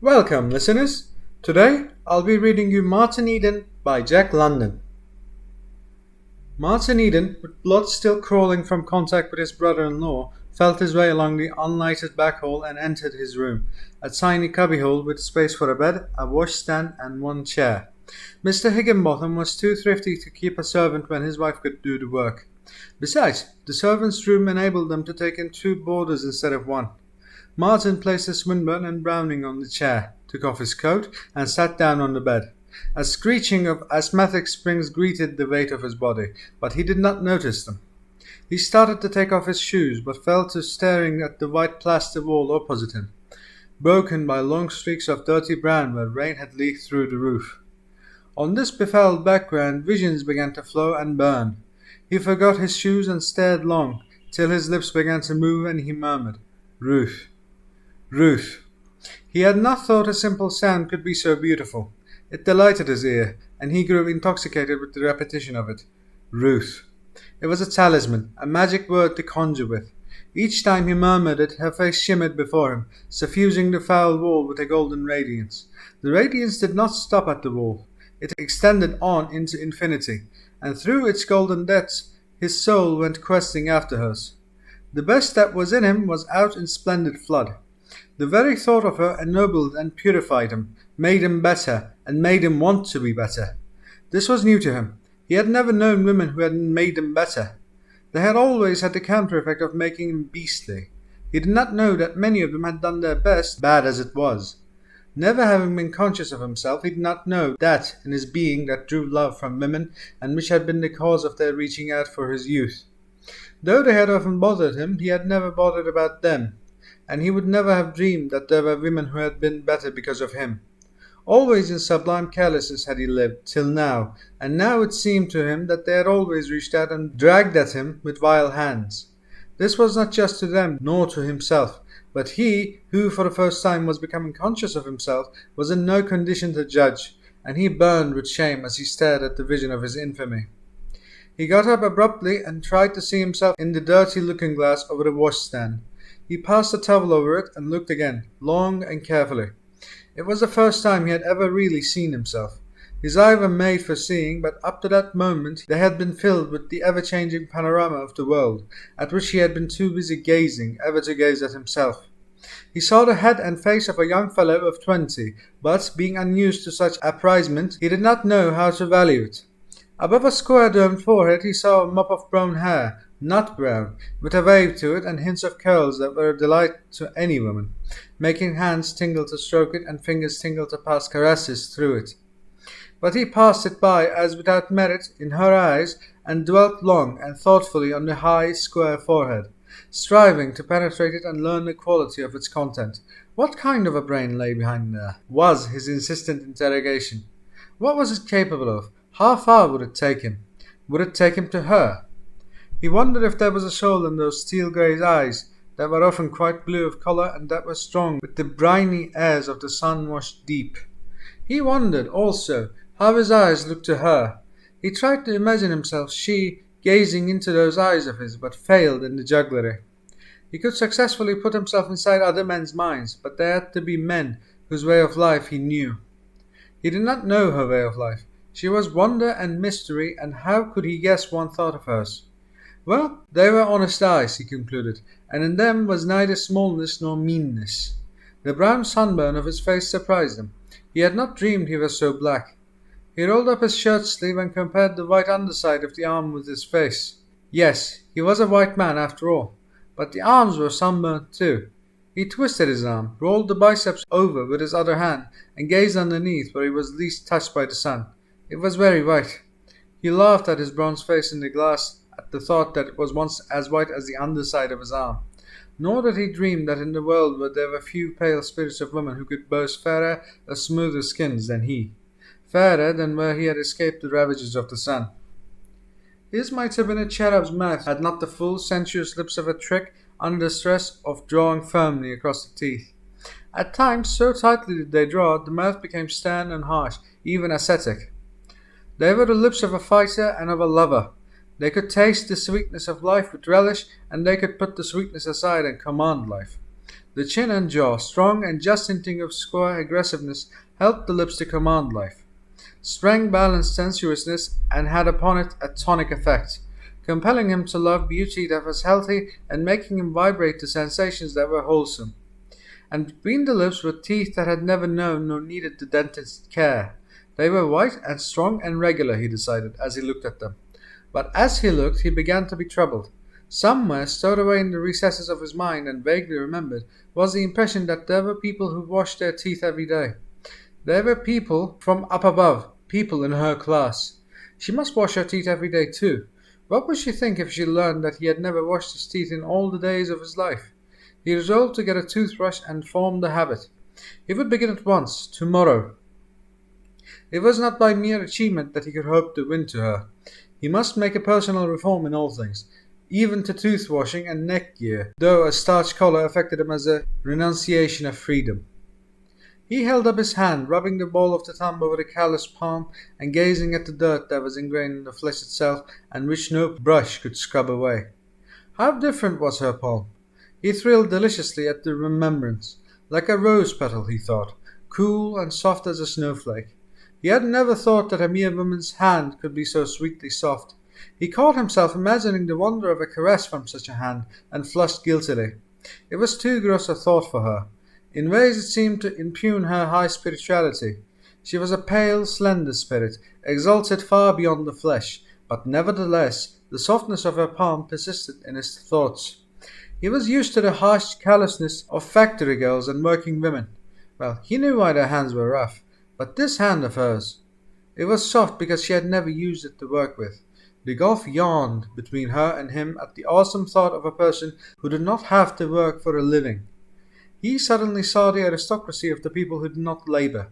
Welcome, listeners. Today, I'll be reading you Martin Eden by Jack London. Martin Eden, with blood still crawling from contact with his brother-in-law, felt his way along the unlighted back hall and entered his room, a tiny cubbyhole with space for a bed, a washstand, and one chair. Mr. Higginbotham was too thrifty to keep a servant when his wife could do the work. Besides, the servants' room enabled them to take in two boarders instead of one. Martin placed a Swinburne and Browning on the chair, took off his coat, and sat down on the bed. A screeching of asthmatic springs greeted the weight of his body, but he did not notice them. He started to take off his shoes, but fell to staring at the white plaster wall opposite him, broken by long streaks of dirty brown where rain had leaked through the roof. On this befouled background visions began to flow and burn. He forgot his shoes and stared long, till his lips began to move and he murmured, "Ruth. Ruth." He had not thought a simple sound could be so beautiful. It delighted his ear, and he grew intoxicated with the repetition of it. Ruth. It was a talisman, a magic word to conjure with. Each time he murmured it, her face shimmered before him, suffusing the foul wall with a golden radiance. The radiance did not stop at the wall. It extended on into infinity, and through its golden depths his soul went questing after hers. The best that was in him was out in splendid flood. The very thought of her ennobled and purified him, made him better, and made him want to be better. This was new to him. He had never known women who had made him better. They had always had the counter effect of making him beastly. He did not know that many of them had done their best, bad as it was. Never having been conscious of himself, he did not know that in his being that drew love from women, and which had been the cause of their reaching out for his youth. Though they had often bothered him, he had never bothered about them, and he would never have dreamed that there were women who had been better because of him. Always in sublime carelessness had he lived, till now, and now it seemed to him that they had always reached out and dragged at him with vile hands. This was not just to them, nor to himself, but he, who for the first time was becoming conscious of himself, was in no condition to judge, and he burned with shame as he stared at the vision of his infamy. He got up abruptly and tried to see himself in the dirty looking-glass over the washstand. He passed a towel over it and looked again, long and carefully. It was the first time he had ever really seen himself. His eyes were made for seeing, but up to that moment they had been filled with the ever-changing panorama of the world, at which he had been too busy gazing ever to gaze at himself. He saw the head and face of a young fellow of 20, but, being unused to such apprisement, he did not know how to value it. Above a square-domed forehead he saw a mop of brown hair, not brown, with a wave to it and hints of curls that were a delight to any woman, making hands tingle to stroke it and fingers tingle to pass caresses through it. But he passed it by as without merit in her eyes, and dwelt long and thoughtfully on the high, square forehead, striving to penetrate it and learn the quality of its content. What kind of a brain lay behind there? Was his insistent interrogation. What was it capable of? How far would it take him? Would it take him to her? He wondered if there was a soul in those steel-grey eyes that were often quite blue of colour and that were strong with the briny airs of the sun-washed deep. He wondered, also, how his eyes looked to her. He tried to imagine himself she gazing into those eyes of his, but failed in the jugglery. He could successfully put himself inside other men's minds, but they had to be men whose way of life he knew. He did not know her way of life. She was wonder and mystery, and how could he guess one thought of hers? Well, they were honest eyes, he concluded, and in them was neither smallness nor meanness. The brown sunburn of his face surprised him. He had not dreamed he was so black. He rolled up his shirt sleeve and compared the white underside of the arm with his face. Yes, he was a white man after all, but the arms were sunburnt too. He twisted his arm, rolled the biceps over with his other hand, and gazed underneath where he was least touched by the sun. It was very white. He laughed at his bronze face in the glass at the thought that it was once as white as the underside of his arm. Nor did he dream that in the world there were few pale spirits of women who could boast fairer or smoother skins than he, fairer than where he had escaped the ravages of the sun. His might have been a cherub's mouth had not the full, sensuous lips of a trick under the stress of drawing firmly across the teeth. At times, so tightly did they draw, the mouth became stern and harsh, even ascetic. They were the lips of a fighter and of a lover. They could taste the sweetness of life with relish, and they could put the sweetness aside and command life. The chin and jaw, strong and just hinting of square aggressiveness, helped the lips to command life. Strength balanced sensuousness and had upon it a tonic effect, compelling him to love beauty that was healthy and making him vibrate to sensations that were wholesome. And between the lips were teeth that had never known nor needed the dentist's care. They were white and strong and regular, he decided, as he looked at them. But as he looked, he began to be troubled. Somewhere, stowed away in the recesses of his mind and vaguely remembered, was the impression that there were people who washed their teeth every day. There were people from up above, people in her class. She must wash her teeth every day too. What would she think if she learned that he had never washed his teeth in all the days of his life? He resolved to get a toothbrush and form the habit. He would begin at once, tomorrow. It was not by mere achievement that he could hope to win to her. He must make a personal reform in all things, even to tooth washing and neck gear, though a starched collar affected him as a renunciation of freedom. He held up his hand, rubbing the ball of the thumb over the calloused palm and gazing at the dirt that was ingrained in the flesh itself and which no brush could scrub away. How different was her palm! He thrilled deliciously at the remembrance. Like a rose petal, he thought, cool and soft as a snowflake. He had never thought that a mere woman's hand could be so sweetly soft. He caught himself imagining the wonder of a caress from such a hand, and flushed guiltily. It was too gross a thought for her. In ways it seemed to impugn her high spirituality. She was a pale, slender spirit, exalted far beyond the flesh, but nevertheless the softness of her palm persisted in his thoughts. He was used to the harsh callousness of factory girls and working women. Well, he knew why their hands were rough, but this hand of hers, it was soft because she had never used it to work with. The gulf yawned between her and him at the awesome thought of a person who did not have to work for a living. He suddenly saw the aristocracy of the people who did not labor.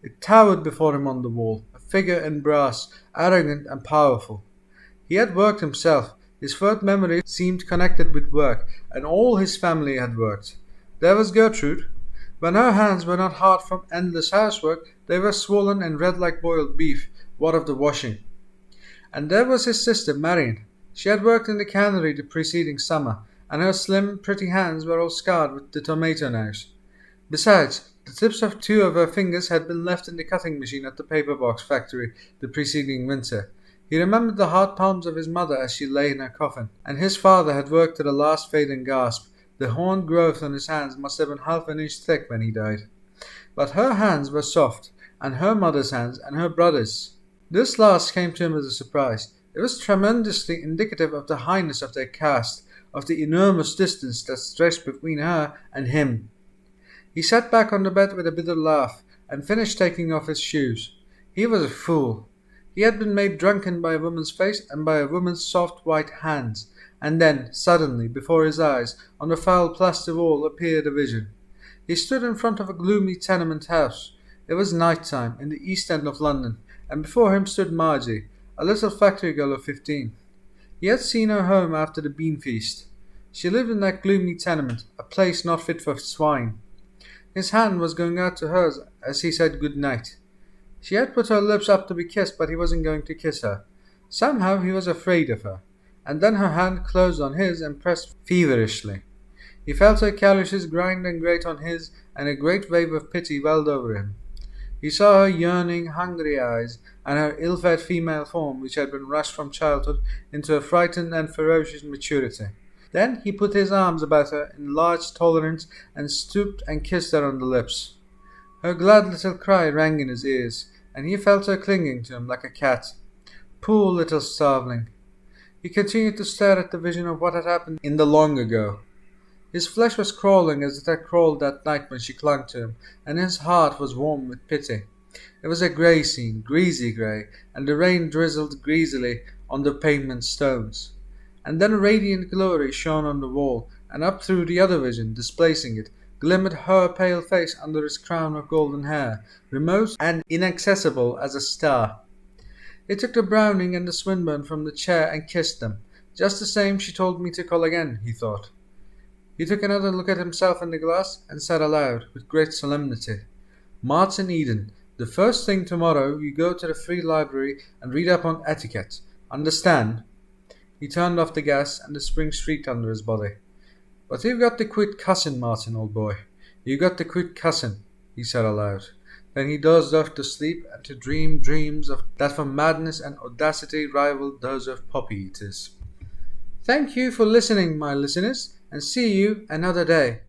It towered before him on the wall, a figure in brass, arrogant and powerful. He had worked himself. His first memory seemed connected with work, and all his family had worked. There was Gertrude. When her hands were not hard from endless housework, they were swollen and red like boiled beef. What of the washing? And there was his sister, Marion. She had worked in the cannery the preceding summer, and her slim, pretty hands were all scarred with the tomato knives. Besides, the tips of 2 of her fingers had been left in the cutting machine at the paper box factory the preceding winter. He remembered the hard palms of his mother as she lay in her coffin, and his father had worked to the last fading gasp. The horned growth on his hands must have been half an inch thick when he died. But her hands were soft, and her mother's hands, and her brother's. This last came to him as a surprise. It was tremendously indicative of the highness of their caste, of the enormous distance that stretched between her and him. He sat back on the bed with a bitter laugh, and finished taking off his shoes. He was a fool. He had been made drunken by a woman's face and by a woman's soft white hands, and then, suddenly, before his eyes, on the foul plaster wall appeared a vision. He stood in front of a gloomy tenement house. It was night time, in the East End of London, and before him stood Margie, a little factory girl of 15. He had seen her home after the bean feast. She lived in that gloomy tenement, a place not fit for swine. His hand was going out to hers as he said good night. She had put her lips up to be kissed, but he wasn't going to kiss her. Somehow he was afraid of her. And then her hand closed on his and pressed feverishly. He felt her calluses grind and grate on his, and a great wave of pity welled over him. He saw her yearning, hungry eyes, and her ill-fed female form, which had been rushed from childhood into a frightened and ferocious maturity. Then he put his arms about her in large tolerance and stooped and kissed her on the lips. Her glad little cry rang in his ears, and he felt her clinging to him like a cat. Poor little starveling! He continued to stare at the vision of what had happened in the long ago. His flesh was crawling as it had crawled that night when she clung to him, and his heart was warm with pity. It was a grey scene, greasy grey, and the rain drizzled greasily on the pavement stones. And then a radiant glory shone on the wall, and up through the other vision, displacing it, glimmered her pale face under its crown of golden hair, remote and inaccessible as a star. He took the Browning and the Swinburne from the chair and kissed them. Just the same she told me to call again, he thought. He took another look at himself in the glass and said aloud, with great solemnity, Martin Eden, the first thing tomorrow you go to the Free Library and read up on etiquette. Understand? He turned off the gas and the spring shrieked under his body. But you've got to quit cussing, Martin, old boy. You got to quit cussing, he said aloud. Then he dozed off to sleep and to dream dreams of that for madness and audacity rivaled those of poppy eaters. Thank you for listening, my listeners, and see you another day.